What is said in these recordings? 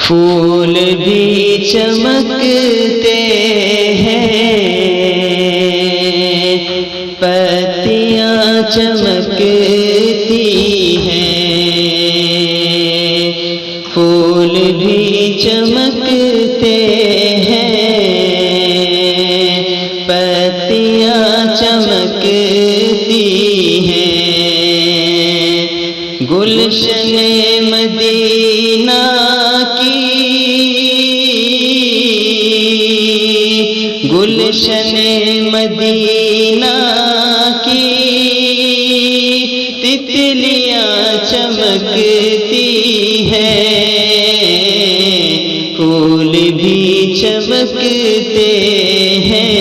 پھول بھی چمکتے ہیں، پتیاں چمکتی ہیں، پھول بھی چمکتے ہیں، پتیاں چمکتی ہیں، گلشن مدینہ گلشن مدینہ کی تتلیاں چمکتی ہیں، پھول بھی چمکتے ہیں،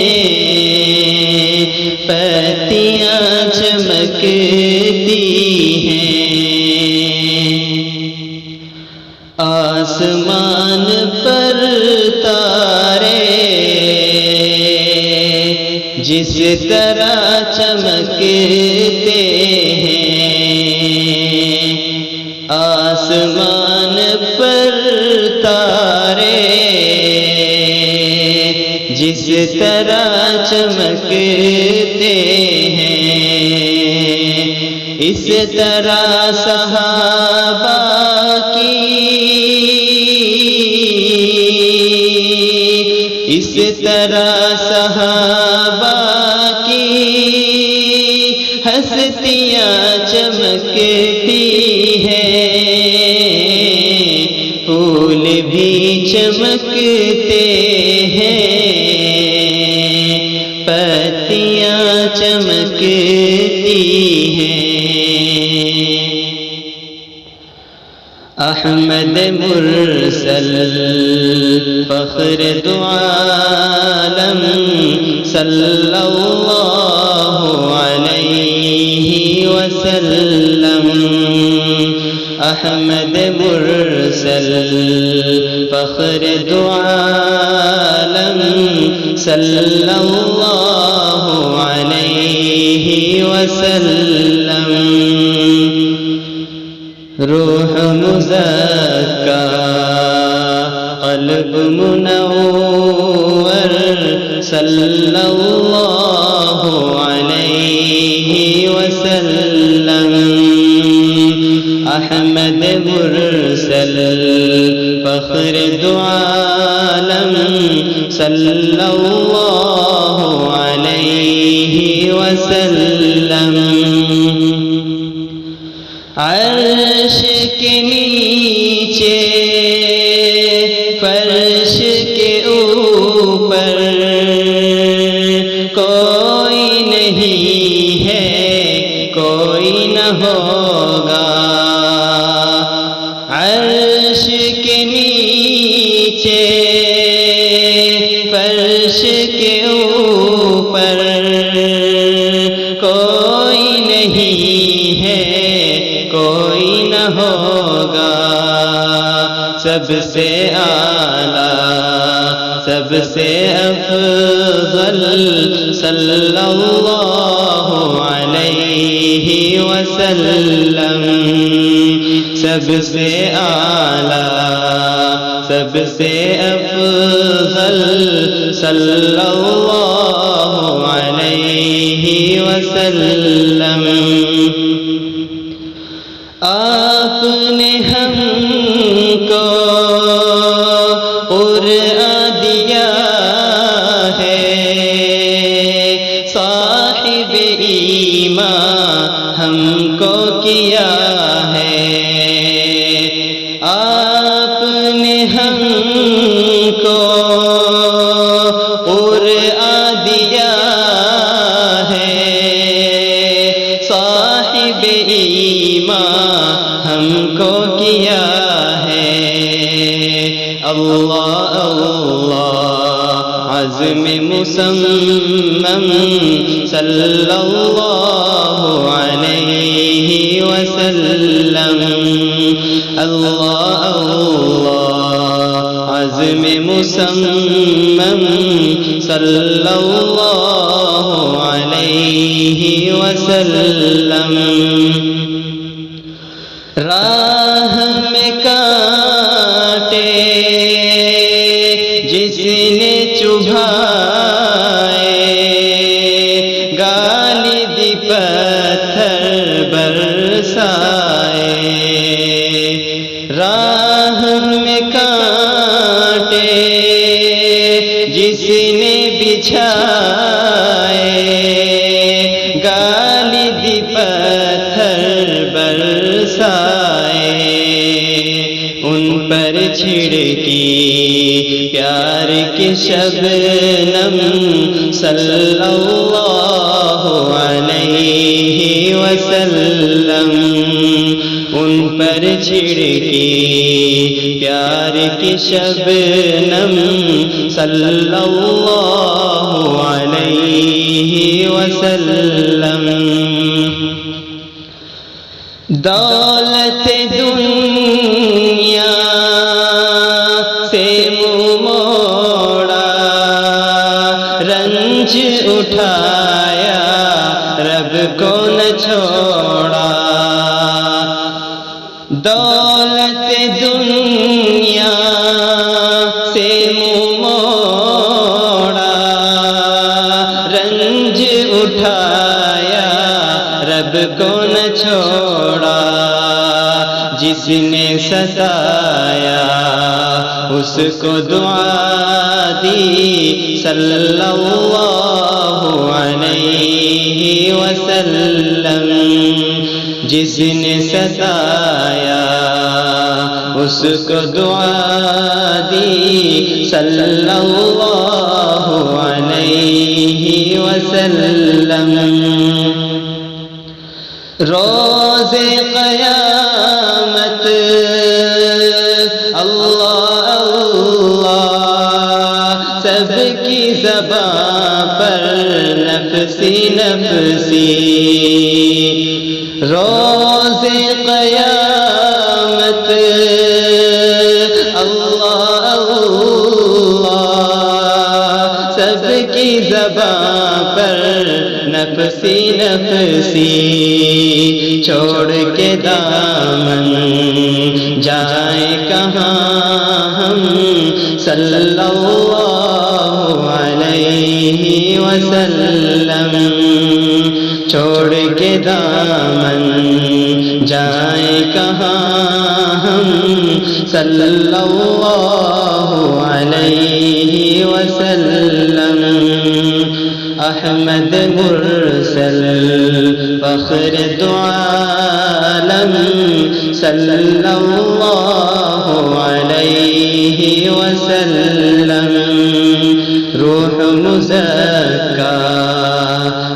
پتیاں چمکتی ہیں، آسمان پر تارے جس طرح چمکتے ہیں، آسمان پر تارے جس طرح چمکتے ہیں، اس طرح صحابہ اس طرح صحابہ کی ہستیاں چمکتی ہیں، پھول بھی چمکتے ہیں، پتیاں چمکتی ہیں، احمد مرسل فخر دو عالم صلی اللہ علیہ وسلم، احمد مرسل فخر دو عالم صلی اللہ علیہ وسلم، روح مزکا قلب منور صلی اللہ علیہ وسلم، احمد مرسل فخر دو عالم صلی اللہ علیہ وسلم، عرش کے نیچے فرش کے اوپر کوئی نہیں ہے، کوئی نہ ہوگا، عرش کے نیچے فرش کے اوپر کوئی نہیں ہے، کوئی نہ ہوگا، سب سے اعلیٰ سب سے افضل صلی اللہ علیہ وسلم، سب سے اعلیٰ سب سے افضل صلی اللہ علیہ وسلم، آپ نے ہم کو قرآن دیا ہے، صاحب ایمان ہم کو کیا ہے، آپ نے ہم کو قرآن دیا ہے، صاحب ایمان ہم کو کیا ہے، اللہ اللہ عزم مصمم صلی اللہ علیہ وسلم، اللہ اللہ عزم مصمم صلی اللہ علیہ وسلم، راہ میں کانٹے راہ میں کانٹے جس نے بچھائے، گالی دی پتھر برسائے، ان پر چھڑکی پیار کی شبنم صلی اللہ علیہ وسلم، ان پر چھڑکی پیار کی شبنم صلی اللہ علیہ وسلم۔ دولت دنیا سے منہ موڑا، رنج اٹھایا رب کو نہ چھوڑا، دولت دنیا سے منہ موڑا، رنج اٹھایا رب کو نہ چھوڑا، جس نے ستایا اس کو دعا دی صلی اللہ علیہ وسلم، جس نے ستایا اس کو دعا دی صلی اللہ علیہ وسلم۔ روز قیامت اللہ اللہ سب کی زبان پر نفسی نفسی، روز قیامت اللہ اللہ سب کی زبان پر نفسی نفسی، چھوڑ کے دامن جائیں کہاں ہم صلی اللہ علیہ وسلم، چھوڑ کے دامن جائیں کہاں ہم صلی اللہ علیہ وسلم۔ احمد مرسل فخر دو عالم صلی اللہ علیہ وسلم، روح مزکا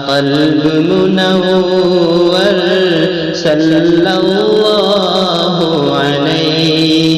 قلب منور صلی اللہ علیہ